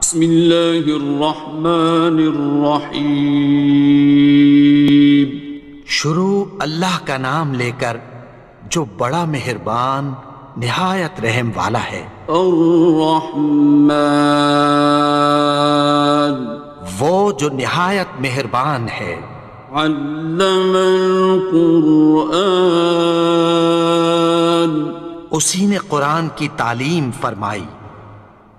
بسم اللہ الرحمن الرحیم۔ شروع اللہ کا نام لے کر جو بڑا مہربان نہایت رحم والا ہے۔ الرحمن، وہ جو نہایت مہربان ہے۔ علم القرآن، اسی نے قرآن کی تعلیم فرمائی۔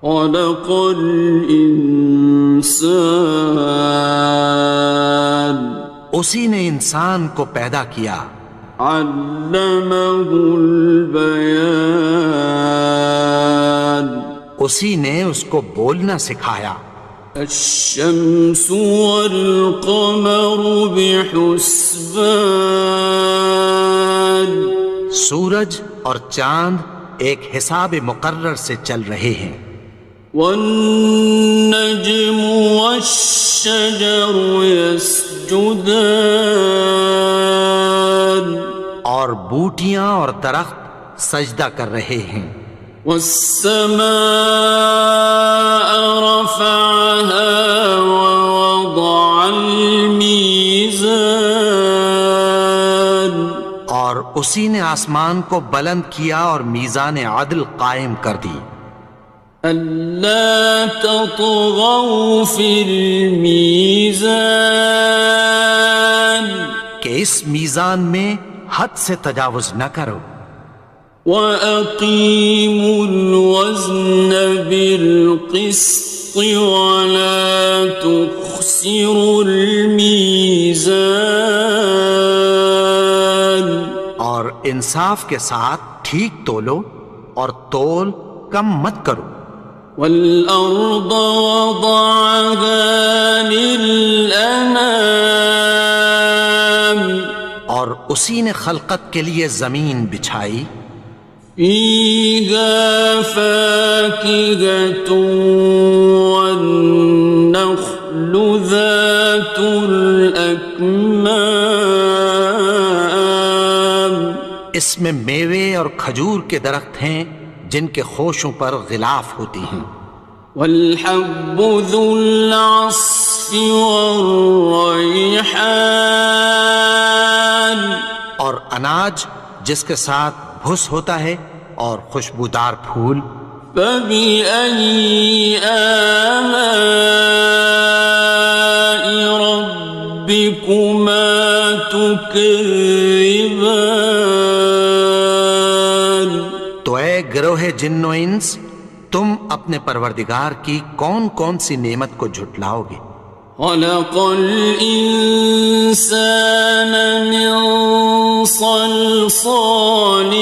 خلق الانسان، اسی نے انسان کو پیدا کیا۔ علمہ البیان، اسی نے اس کو بولنا سکھایا۔ الشمس والقمر بحسبان، سورج اور چاند ایک حساب مقرر سے چل رہے ہیں۔ والنجم والشجر يسجدان، اور بوٹیاں اور درخت سجدہ کر رہے ہیں۔ والسماء رفعها ووضع الميزان، اور اسی نے آسمان کو بلند کیا اور میزان عدل قائم کر دی۔ ألا تطغوا في الميزان، کہ اس میزان میں حد سے تجاوز نہ کرو۔ وَأَقِيمُوا الْوَزْنَ بِالْقِسْطِ وَلَا تُخْسِرُوا الْمِيزَانَ، اور انصاف کے ساتھ ٹھیک تولو اور تول کم مت کرو۔ وَالْأَرْضَ وَضَعَهَا لِلْأَنَامِ، اور اسی نے خلقت کے لیے زمین بچھائی۔ فِيهَا فَاكِهَةٌ وَالنَّخْلُ ذَاتُ الْأَكْمَامِ، اس میں میوے اور کھجور کے درخت ہیں جن کے خوشوں پر غلاف ہوتی ہیں۔ وَالْحَبُّ ذُو الْعَصْفِ وَالرَّيْحَانِ، اور اناج جس کے ساتھ بھس ہوتا ہے اور خوشبودار پھول۔ فَبِأَيِّ آلَاءِ رَبِّكُمَا تُكَذِّبَانِ، تو اے گروہ جن و انس، تم اپنے پروردگار کی کون کون سی نعمت کو جھٹلاؤ گے؟ خَلَقَ الْإِنسَانَ مِنْ صَلْصَالٍ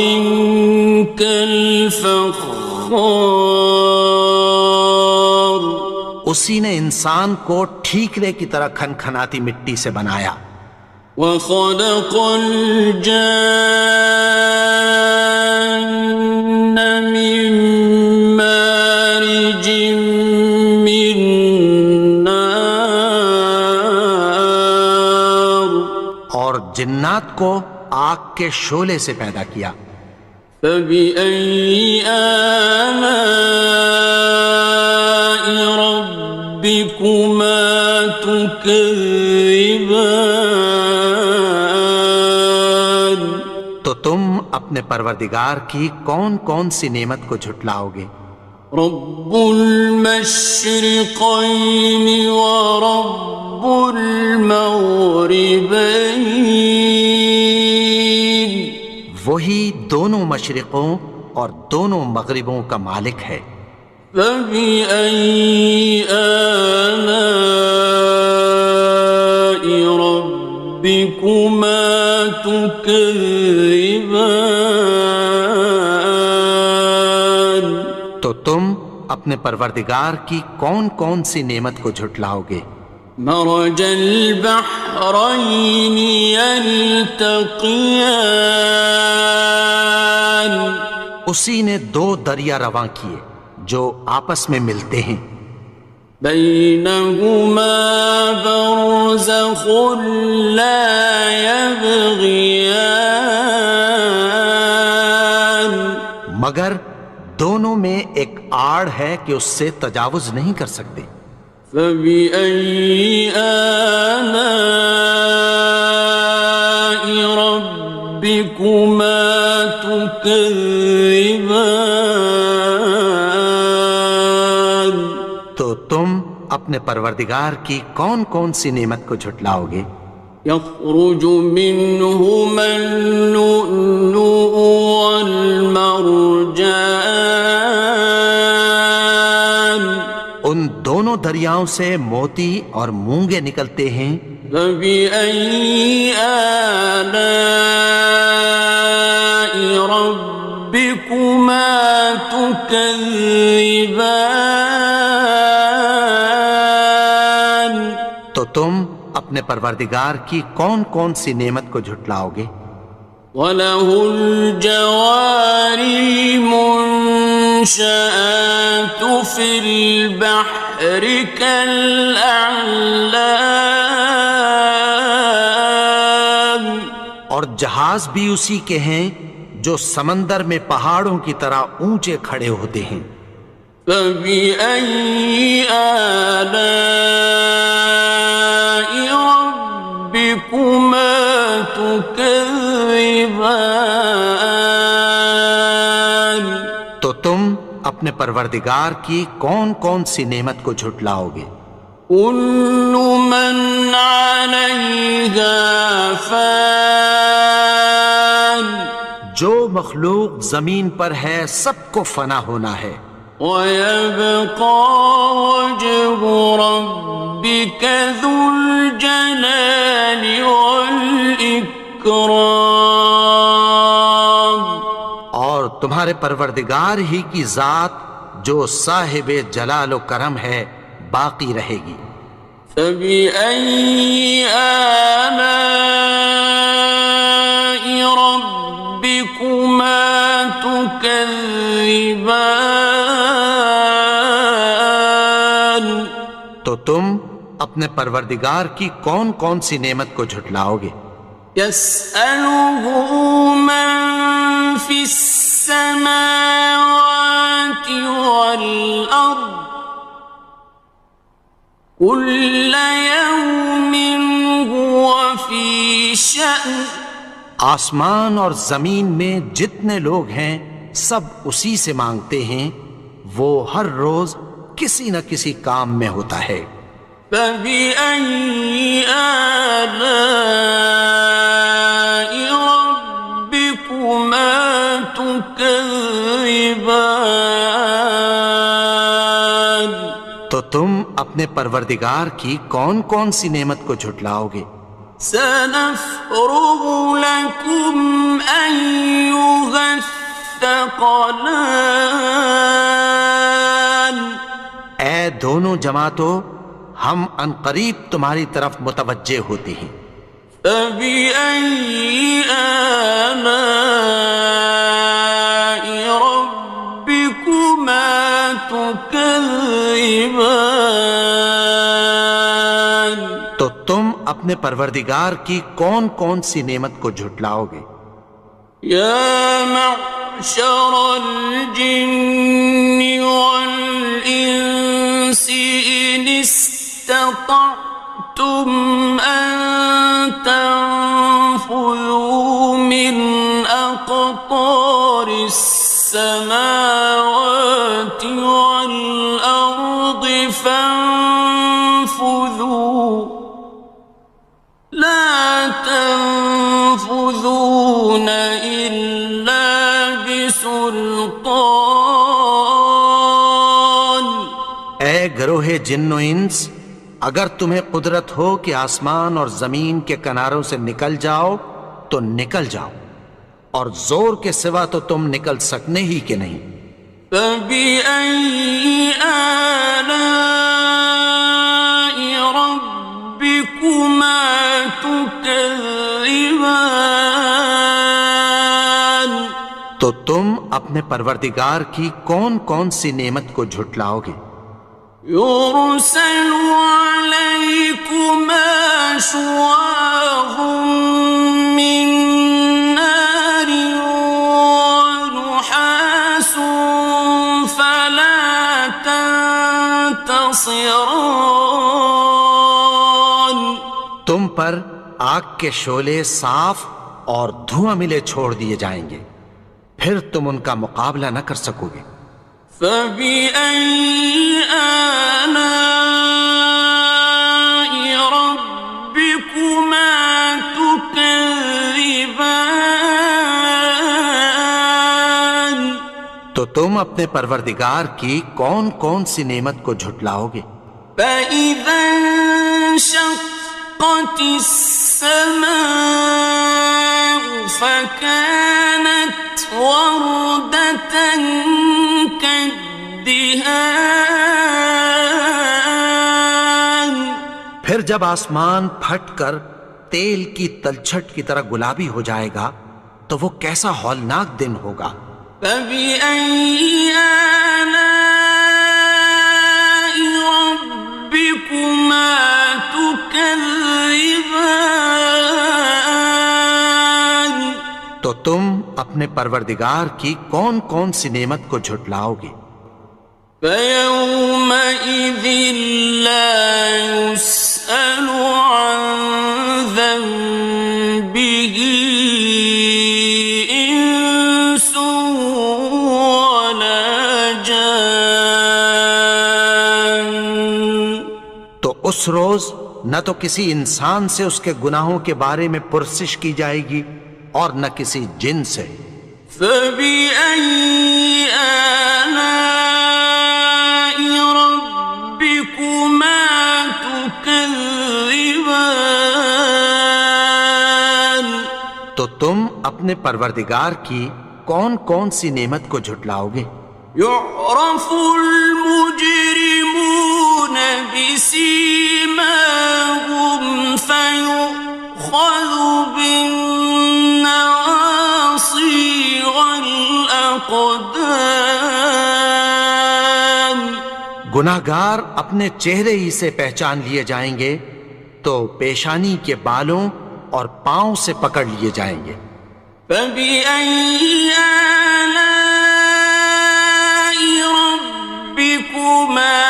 كَالْفَخَّارِ، اسی نے انسان کو ٹھیکرے کی طرح کھنکھناتی مٹی سے بنایا۔ وَخَلَقَ الْجَانَّ مِن مَّارِجٍ مِّن نَّارٍ، اور جنات کو آگ کے شعلے سے پیدا کیا۔ فَبِأَيِّ آلَاءِ رَبِّكُمَا تُكَذِّبَانِ، تو تم اپنے پروردگار کی کون کون سی نعمت کو جھٹلاؤ گے؟ رب المشرقین ورب المغربین، وہی دونوں مشرقوں اور دونوں مغربوں کا مالک ہے۔ فَبِأَيِّ آلَاءِ رَبِّكُمَا تُكَذِّبَانِ، تو تم اپنے پروردگار کی کون کون سی نعمت کو جھٹلاؤ گے؟ مرج البحرین یلتقیان، اسی نے دو دریا رواں کیے جو آپس میں ملتے ہیں۔ بینہما برزخ لا یبغیان، مگر دونوں میں ایک آڑ ہے کہ اس سے تجاوز نہیں کر سکتے۔ فبأي آلاء ربكما تكذبان؟ تو تم اپنے پروردگار کی کون کون سی نعمت کو جھٹلاؤ گے؟ يخرج منهما اللؤلؤ والمرجان، ان دونوں دریاؤں سے موتی اور مونگے نکلتے ہیں۔ فبأي آلاء ربكما تكذبان؟ تو تم اپنے پروردگار کی کون کون سی نعمت کو جھٹلاؤ گے؟ وَلَهُ الْجَوَارِ الْمُنشَآتُ فِي الْبَحْرِ كَالْأَعْلَامِ، اور جہاز بھی اسی کے ہیں جو سمندر میں پہاڑوں کی طرح اونچے کھڑے ہوتے ہیں۔ فَبِأَيِّ آلَاءِ رَبِّكُمَا تُكَذِّبَانِ؟ تو تم اپنے پروردگار کی کون کون سی نعمت کو جھٹلاؤ گے؟ كُلُّ مَنْ عَلَيْهَا فَانٍ، جو مخلوق زمین پر ہے سب کو فنا ہونا ہے۔ وَيَبْقَى وَجْهُ رَبِّكَ ذُو الْجَلَالِ وَالْإِكْرَامِ، اور تمہارے پروردگار ہی کی ذات جو صاحب جلال و کرم ہے باقی رہے گی۔ فَبِأَيِّ آلَاءِ رَبِّكُمَا تُكَذِّبَانِ؟ تو تم اپنے پروردگار کی کون کون سی نعمت کو جھٹلاؤ گے؟ يَسْأَلُهُ مَن فِي السَّمَاوَاتِ وَالْأَرْضِ كُلَّ يَوْمٍ هُوَ فِي شَأْنٍ، آسمان اور زمین میں جتنے لوگ ہیں سب اسی سے مانگتے ہیں، وہ ہر روز کسی نہ کسی کام میں ہوتا ہے۔ فَبِأَيِّ آلَاءِ رَبِّكُمَا تُكَذِّبَانِ؟ تو تم اپنے پروردگار کی کون کون سی نعمت کو جھٹلاؤ گے؟ سَنَفْرُغُ لَكُمْ أَيُّهَ الثَّقَلَانِ، اے دونوں جماعتوں، ہم عنقریب تمہاری طرف متوجہ ہوتے ہیں۔ فَبِأَيِّ آلَاءِ رَبِّكُمَا تُكَذِّبَانِ؟ تو تم اپنے پروردگار کی کون کون سی نعمت کو جھٹلاؤ گے؟ يَا مَعْشَرَ الْجِنِّ وَالْإِنسِ إِنِ اسْتَطَعْتُمْ أَن تَنفُذُوا مِنْ أَقْطَارِ السَّمَاوَاتِ وَالْأَرْضِ فَانفُذُوا لَا تَنفُذُونَ إِلَّا بِسُلْطَانٍ۔ اے گروہ جن و انس، اگر تمہیں قدرت ہو کہ آسمان اور زمین کے کناروں سے نکل جاؤ تو نکل جاؤ، اور زور کے سوا تو تم نکل سکنے ہی کہ نہیں۔ فَبِأَيِّ آلَاءِ رَبِّكُمَا تُكَذِّبَانِ؟ تو تم اپنے پروردگار کی کون کون سی نعمت کو جھٹلاؤ گے؟ يُرْسَلُ عَلَيْكُمَا شُوَاظٌ مِّن نَّارٍ وَنُحَاسٌ فَلَا خاصران تم پر آگ کے شعلے صاف اور دھواں ملے چھوڑ دیے جائیں گے، پھر تم ان کا مقابلہ نہ کر سکو گے۔ فبأي آلاء ربكما تكذبان تو تم اپنے پروردگار کی کون کون سی نعمت کو جھٹلاؤ گے؟ فإذا انشقت السماء فكانت وردة كالدهان پھر جب آسمان پھٹ کر تیل کی تلچھٹ کی طرح گلابی ہو جائے گا تو وہ کیسا ہولناک دن ہوگا۔ فبأي آلاء ربكما تكذبان تو تم اپنے پروردگار کی کون کون سی نعمت کو جھٹلاؤ گے؟ فيومئذ لا يسأل عن ذنبه إنس ولا جان تو اس روز نہ تو کسی انسان سے اس کے گناہوں کے بارے میں پرسش کی جائے گی اور نہ کسی جن سے۔ فبأي آلاء ربكما تكذبان تو تم اپنے پروردگار کی کون کون سی نعمت کو جھٹلاؤ گے؟ يعرف المجرمون بسيماهم فيؤخذ بالنواصي والأقدام گناہگار اپنے چہرے ہی سے پہچان لیے جائیں گے تو پیشانی کے بالوں اور پاؤں سے پکڑ لیے جائیں گے۔ فبأي آلاء ربكما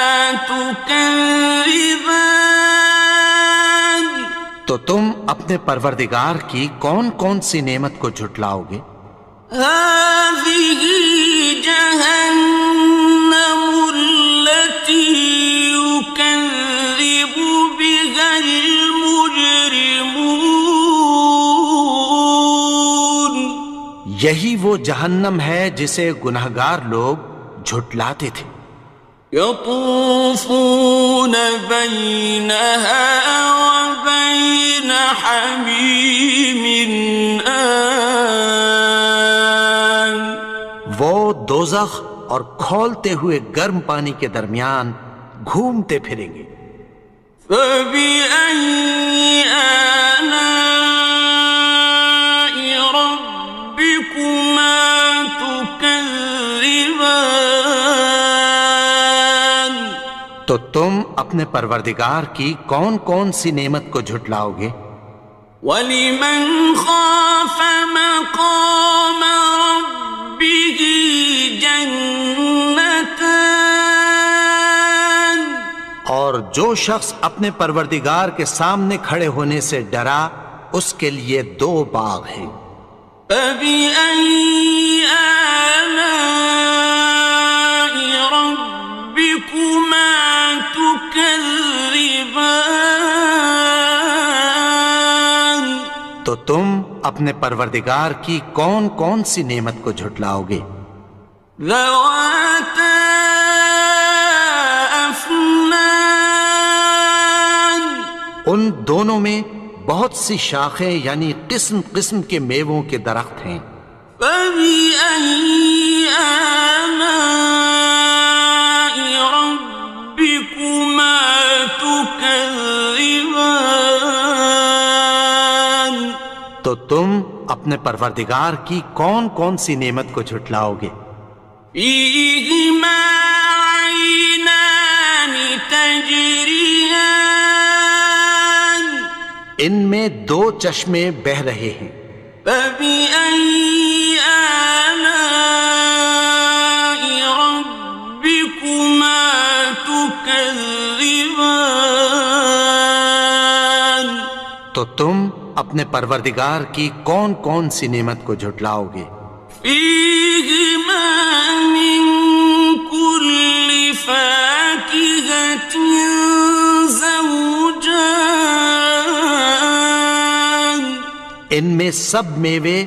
تكذبان تو تم اپنے پروردگار کی کون کون سی نعمت کو جھٹلاؤ گے؟ هذه جهنم التي يكذب بها المجرمون یہی وہ جہنم ہے جسے گناہگار لوگ جھٹلاتے تھے۔ يطوفون بينها وبين حميم آن وہ دوزخ اور کھولتے ہوئے گرم پانی کے درمیان گھومتے پھریں گے۔ فبأي آلاء ربكما تكذبان تو تم اپنے پروردگار کی کون کون سی نعمت کو جھٹلاؤ گے؟ وَلِمَنْ خَافَ مَقَامَ رَبِّهِ جَنَّتَانِ اور جو شخص اپنے پروردگار کے سامنے کھڑے ہونے سے ڈرا اس کے لیے دو باغ ہیں۔ فَبِأَيِّ آلَاءِ رَبِّكُمَا تُكَذِّبَانِ تو تم اپنے پروردگار کی کون کون سی نعمت کو جھٹلاؤ گے؟ ذَوَاتَا أَفْنَانٍ ان دونوں میں بہت سی شاخیں یعنی قسم قسم کے میووں کے درخت ہیں۔ فَبِأَيِّ آلَاءِ رَبِّكُمَا تُكَذِّبَانِ تو تم اپنے پروردگار کی کون کون سی نعمت کو جھٹلاؤ گے؟ فِيهِمَا عَيْنَانِ تَجْرِيَانِ ان میں دو چشمے بہہ رہے ہیں۔ فَبِأَيِّ آلَاءِ رَبِّكُمَا تُكَذِّبَانِ تكذبان تو تم اپنے پروردگار کی کون کون سی نعمت کو جھٹلاؤ گے؟ فيهما من كل فاكهة زوجان ان میں سب میوے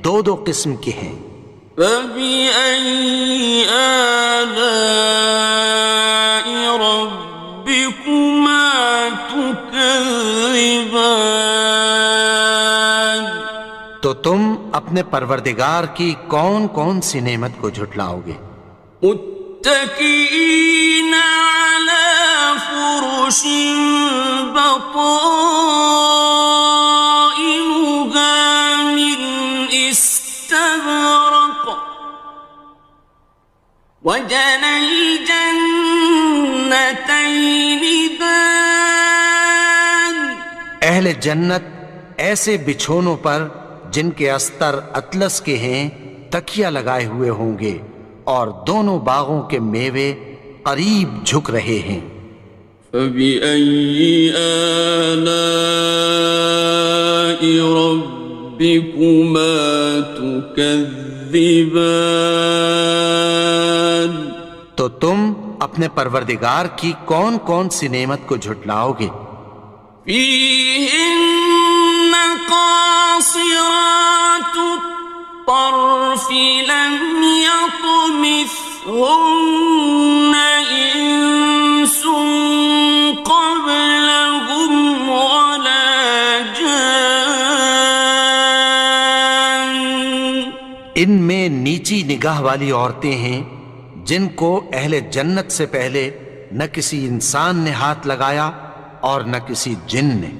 دو دو قسم کے ہیں۔ فبأي آلاء ربكما تكذبان تو تم اپنے پروردگار کی کون کون سی نعمت کو جھٹلاؤ گے؟ متكئين على فرش بطائنها من استبرق وجنى الجنتين دان اہل جنت ایسے بچھونوں پر جن کے استر اطلس کے ہیں تکیہ لگائے ہوئے ہوں گے، اور دونوں باغوں کے میوے قریب جھک رہے ہیں۔ فبأي آلاء ربكما تكذبان تو تم اپنے پروردگار کی کون کون سی نعمت کو جھٹلاؤ گے؟ فيهن قاصرات الطرف لم يطمثهن إنس قبلهم ولا جان ان میں نیچی نگاہ والی عورتیں ہیں جن کو اہل جنت سے پہلے نہ کسی انسان نے ہاتھ لگایا اور نہ کسی جن نے۔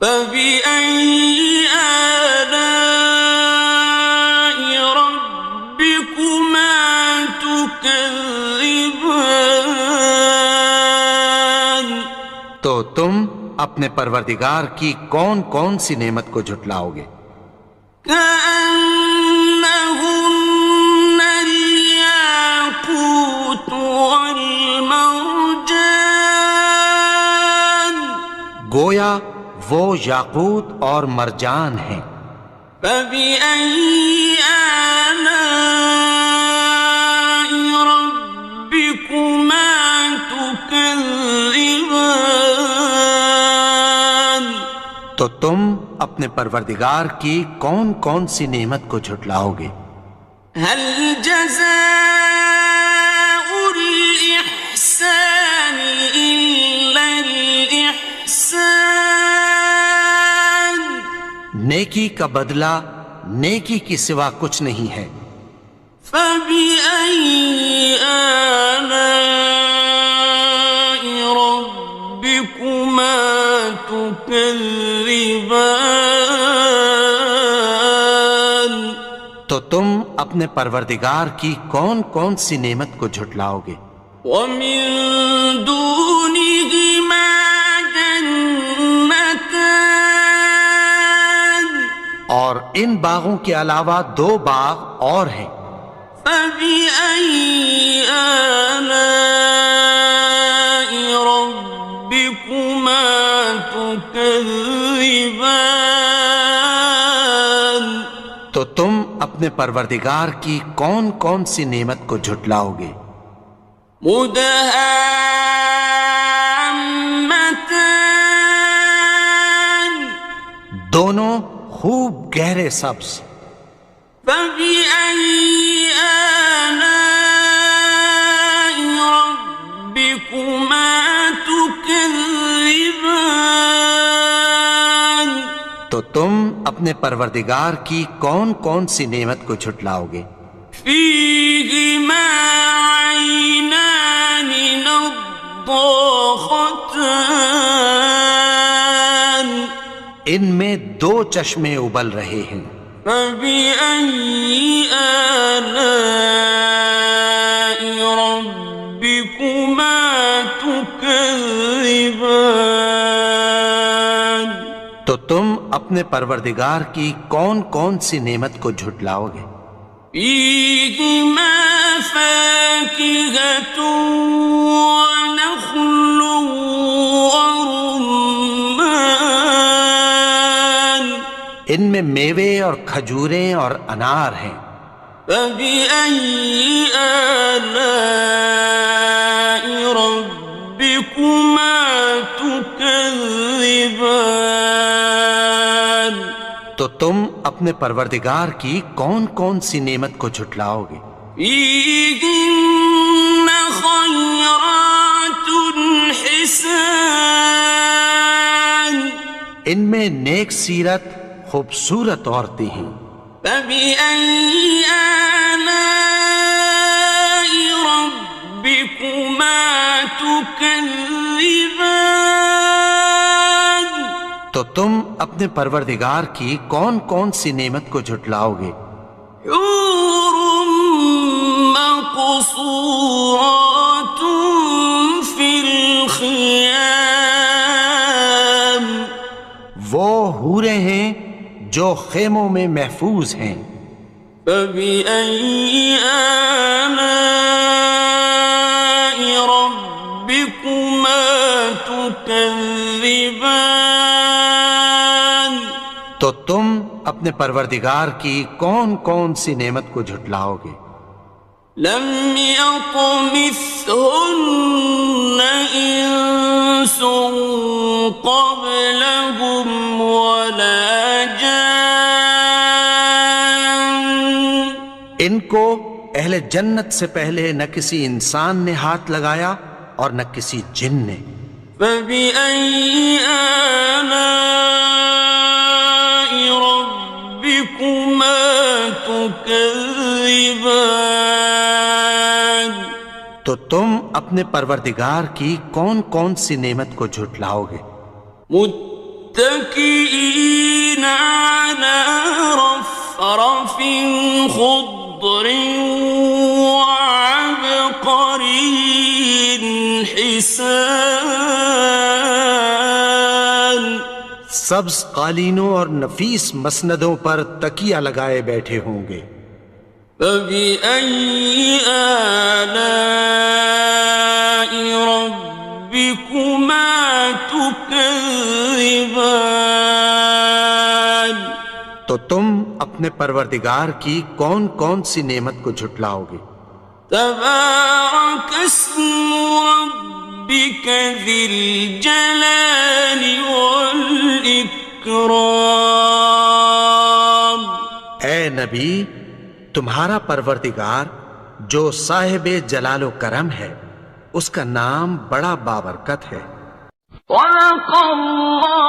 فبأي آلاء ربكما تكذبان تو تم اپنے پروردگار کی کون کون سی نعمت کو جھٹلاؤ گے؟ كأنهن الياقوت والمرجان گویا وہ یاقوت اور مرجان ہیں۔ فبأي آلاء ربكما تكذبان تو تم اپنے پروردگار کی کون کون سی نعمت کو جھٹلاؤ گے؟ هل جزاء الإحسان إلا الإحسان نیکی کا بدلہ نیکی کی سوا کچھ نہیں ہے۔ فبأي آلاء ربكما تكذبان تو تم اپنے پروردگار کی کون کون سی نعمت کو جھٹلاؤ گے؟ ومن دونهما جنتان اور ان باغوں کے علاوہ دو باغ اور ہیں۔ فبأي آلاء ربكما تكذبان تو تم اپنے پروردگار کی کون کون سی نعمت کو جھٹلاؤ گے؟ مدهامتان دونوں خوب گہرے سبز۔ فبأي آلاء ربكما تكذبان تو تم اپنے پروردگار کی کون کون سی نعمت کو جھٹلاؤ گے؟ فيهما عينان نضاختان ان میں دو چشمے ابل رہے ہیں۔ فبأي آلاء ربكما تكذبان تو تم اپنے پروردگار کی کون کون سی نعمت کو جھٹلاؤ گے؟ فيهما فاكهة ونخل ورمان ان میں میوے اور کھجوریں اور انار ہیں. فبأي آلاء ربكما تكذبان تو تم اپنے پروردگار کی کون کون سی نعمت کو جھٹلاؤ گے؟ فيهن خيرات حسان ان میں نیک سیرت خوبصورت عورتیں ہیں. فبأي آلاء ربكما تكذبان تو تم اپنے پروردگار کی کون کون سی نعمت کو جھٹلاؤ گے؟ حور مقصورات في الخيام وہ حوریں ہیں جو خیموں میں محفوظ ہیں. فبأي آلاء ربكما تكذبان تو تم اپنے پروردگار کی کون کون سی نعمت کو جھٹلاؤ گے؟ لم يطمثهن إنس قبلهم ولا جان ان کو اہل جنت سے پہلے نہ کسی انسان نے ہاتھ لگایا اور نہ کسی جن نے. فبأي آلاء ربكما تكذبان تو تم اپنے پروردگار کی کون کون سی نعمت کو جھٹلاؤ گے؟ متكئين على رفرف خضر وعبقري حسان سبز قالینوں اور نفیس مسندوں پر تکیہ لگائے بیٹھے ہوں گے. فبأي آلاء ربكما تكذبان تو تم اپنے پروردگار کی کون کون سی نعمت کو جھٹلاؤ گے؟ تبارك اسم ربك ذي الجلال والإكرام اے نبی، تمہارا پروردگار جو صاحب جلال و کرم ہے، اس کا نام بڑا بابرکت ہے. صدق اللہ